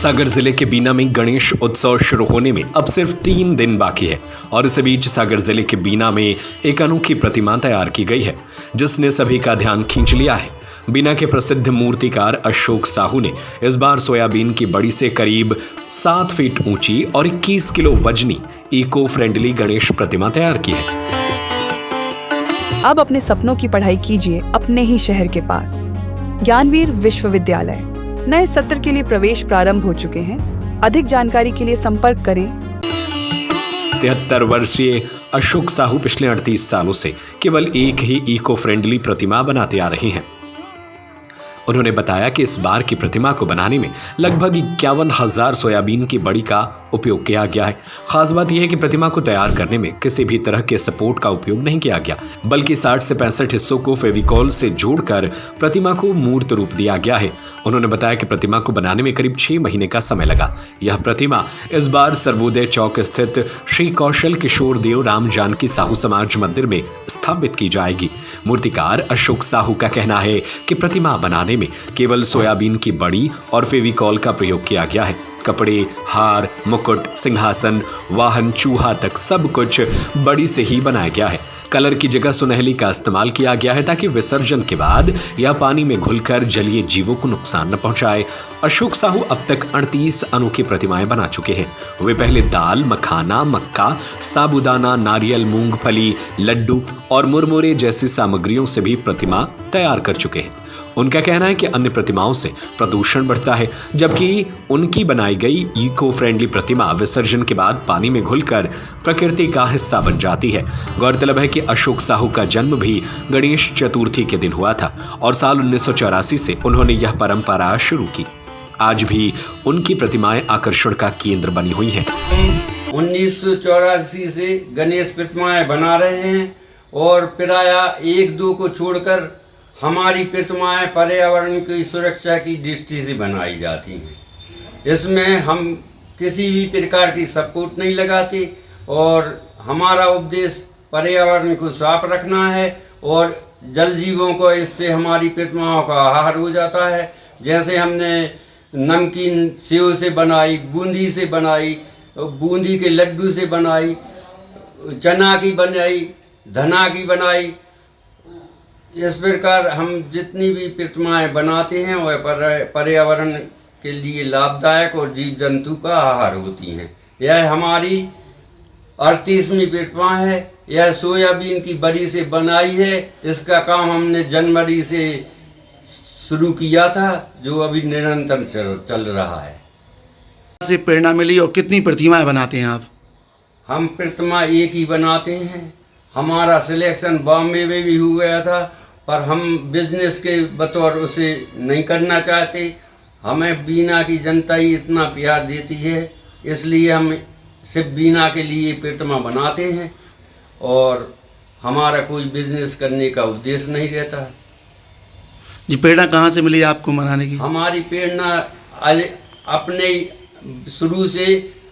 सागर जिले के बीना में गणेश उत्सव शुरू होने में अब सिर्फ 3 दिन बाकी है और इस बीच सागर जिले के बीना में एक अनोखी प्रतिमा तैयार की गई है जिसने सभी का ध्यान खींच लिया है। बीना के प्रसिद्ध मूर्तिकार अशोक साहू ने इस बार सोयाबीन की बड़ी से करीब 7 फीट ऊंची और 21 किलो वजनी इको फ्रेंडली गणेश प्रतिमा तैयार की है। अब अपने सपनों की पढ़ाई कीजिए अपने ही शहर के पास। ज्ञानवीर विश्वविद्यालय नए सत्र के लिए प्रवेश प्रारंभ हो चुके हैं। अधिक जानकारी के लिए संपर्क करें। 73 वर्षीय अशोक साहू पिछले 38 सालों से केवल एक ही इको फ्रेंडली प्रतिमा बनाते आ रहे हैं। उन्होंने बताया कि इस बार की प्रतिमा को बनाने में लगभग 51,000 सोयाबीन की बड़ी का उपयोग किया गया है। खास बात यह है कि प्रतिमा को तैयार करने में किसी भी तरह के सपोर्ट का उपयोग नहीं किया गया, बल्कि 60 से 65 हिस्सों को फेविकॉल से जोड़कर प्रतिमा को मूर्त रूप दिया गया है। उन्होंने बताया कि प्रतिमा को बनाने में करीब 6 महीने का समय लगा। यह प्रतिमा इस बार सर्वोदय चौक स्थित श्री कौशल किशोर देव राम जानकी साहू समाज मंदिर में स्थापित की जाएगी। मूर्तिकार अशोक साहू का कहना है कि प्रतिमा बनाने में केवल सोयाबीन की बड़ी और फेविकॉल का प्रयोग किया गया है। कपड़े, हार, मुकुट, सिंहासन, वाहन, चूहा तक सब कुछ बड़ी से ही बनाया गया है। कलर की जगह सुनहली का इस्तेमाल किया गया है ताकि विसर्जन के बाद यह पानी में घुलकर जलीय जीवों को नुकसान न पहुंचाए। अशोक साहू अब तक 38 अनोखी प्रतिमाएं बना चुके हैं। वे पहले दाल, मखाना, मक्का, साबूदाना, नारियल, मूंगफली, लड्डू और मुरमुरे जैसी सामग्रियों से भी प्रतिमा तैयार कर चुके हैं। उनका कहना है कि अन्य प्रतिमाओं से प्रदूषण बढ़ता है, जबकि उनकी बनाई गई इको फ्रेंडली प्रतिमा विसर्जन के बाद पानी में घुलकर प्रकृति का हिस्सा बन जाती है। गौरतलब है कि अशोक साहू का जन्म भी गणेश चतुर्थी के दिन हुआ था और साल 1984 से उन्होंने यह परंपरा शुरू की। आज भी उनकी प्रतिमाएं आकर्षण का केंद्र बनी हुई हैं। 1984 से गणेश प्रतिमाएं बना रहे हैं और प्रायः 1-2 को छोड़कर हमारी प्रतिमाएं पर्यावरण की सुरक्षा की दृष्टि से बनाई जाती हैं। इसमें हम किसी भी प्रकार की सपोर्ट नहीं लगाते और हमारा उपदेश पर्यावरण को साफ रखना है और जल जीवों को इससे हमारी प्रतिमाओं का आहार हो जाता है। जैसे हमने नमकीन सेव से बनाई, बूंदी से बनाई, बूंदी के लड्डू से बनाई, चना की बनाई, धना की बनाई। इस प्रकार हम जितनी भी प्रतिमाएं बनाते हैं वह पर्यावरण के लिए लाभदायक और जीव जंतु का आहार होती हैं। यह हमारी 38वीं प्रतिमा है। यह सोयाबीन की बड़ी से बनाई है। इसका काम हमने जनवरी से शुरू किया था, जो अभी निरंतर चल रहा है। से प्रेरणा मिली और कितनी प्रतिमाएं बनाते हैं आप? हम प्रतिमा एक ही बनाते हैं। हमारा सिलेक्शन बॉम्बे में भी हो गया था, पर हम बिजनेस के बतौर उसे नहीं करना चाहते। हमें बीना की जनता ही इतना प्यार देती है, इसलिए हम सिर्फ बीना के लिए प्रतिमा बनाते हैं और हमारा कोई बिजनेस करने का उद्देश्य नहीं रहता। जी, प्रेरणा कहाँ से मिली आपको मनाने की? हमारी प्रेरणा अपने शुरू से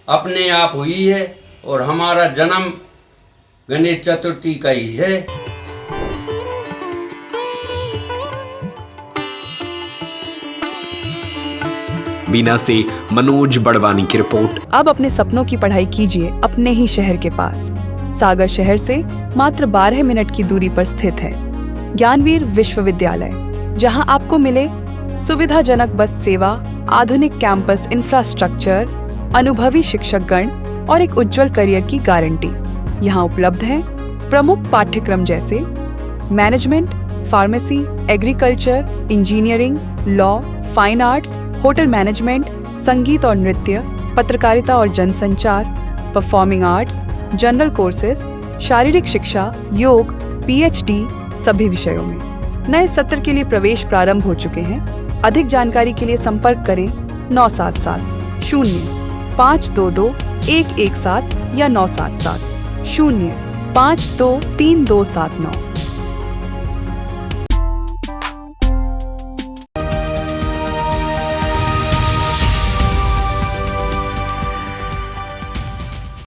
अपने आप हुई है और हमारा जन्म गणेश चतुर्थी का ही है। बीना से मनोज बड़वानी की रिपोर्ट। अब अपने सपनों की पढ़ाई कीजिए अपने ही शहर के पास। सागर शहर से मात्र 12 मिनट की दूरी पर स्थित है ज्ञानवीर विश्वविद्यालय, जहां आपको मिले सुविधाजनक बस सेवा, आधुनिक कैंपस इंफ्रास्ट्रक्चर, अनुभवी शिक्षकगण और एक उज्जवल करियर की गारंटी। यहाँ उपलब्ध है प्रमुख पाठ्यक्रम जैसे management, pharmacy, agriculture, engineering, law, fine arts, hotel management, संगीत और नृत्य, पत्रकारिता और जनसंचार, परफॉर्मिंग आर्ट्स, जनरल कोर्सेज, शारीरिक शिक्षा, योग, पीएचडी सभी विषयों में। नए सत्र के लिए प्रवेश प्रारंभ हो चुके हैं। अधिक जानकारी के लिए संपर्क करें 977 0 522 117 या 977 0 523 279।